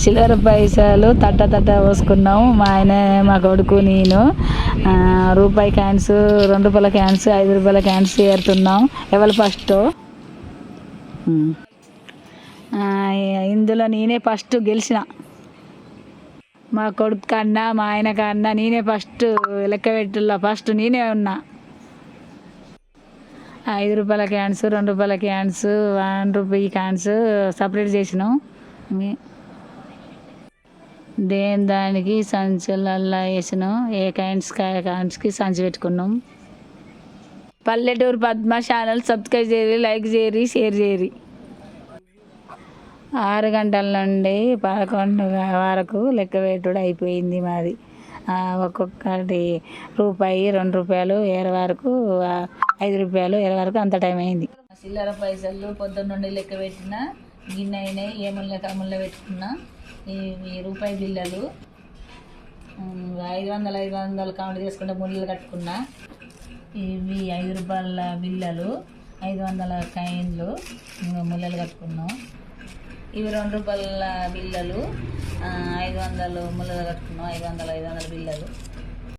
చిల్లర పైసలు తట్ట పోసుకున్నాం. మా ఆయన, మా కొడుకు, నేను. రూపాయి క్యాన్స్, 2 రూపాయల క్యాన్స్, 5 రూపాయల క్యాన్స్ ఏరుతున్నాం. ఎవరు ఫస్ట్? ఇందులో నేనే ఫస్ట్ గెలిచిన. మా కొడుకు కన్నా, మా ఆయన కన్నా నేనే ఫస్ట్ లెక్క పెట్టుల్లో. ఫస్ట్ నేనే ఉన్నా. 5 రూపాయల క్యాన్స్, 2 రూపాయల క్యాన్స్, 1 రూపీ క్యాన్స్ సపరేట్ చేసినాం. దానికి సంచులల్లా వేసినాం. ఏ క్యాన్స్కి సంచి పెట్టుకున్నాం. పల్లెటూరు పద్మ ఛానల్ సబ్స్క్రైబ్ చేయరి, లైక్ చేయరి, షేర్ చేయరి. 6 గంటల నుండి 11 వరకు లెక్క పెట్టుడు అయిపోయింది మాది. ఒక్కొక్కటి రూపాయి, 2 రూపాయలు ఏరే వరకు, 5 రూపాయలు ఏరే వరకు అంత టైం అయింది. చిల్లర పైసలు పొద్దున్న నుండి లెక్క పెట్టిన గిన్నె అయినాయి. ఏముళ్ళ కమ్ముళ్ళ పెట్టుకున్నా. ఇవి రూపాయి బిల్లలు 500 కౌంట్ చేసుకుంటే ముళ్ళు కట్టుకున్నా. ఇవి 5 రూపాయల బిల్లలు, 500 కాయిన్లు ముళ్ళలు కట్టుకున్నాం. ఇవి 2 రూపాయల బిల్లలు, 500 ముళ్ళలు కట్టుకున్నాం. 500 బిల్లలు.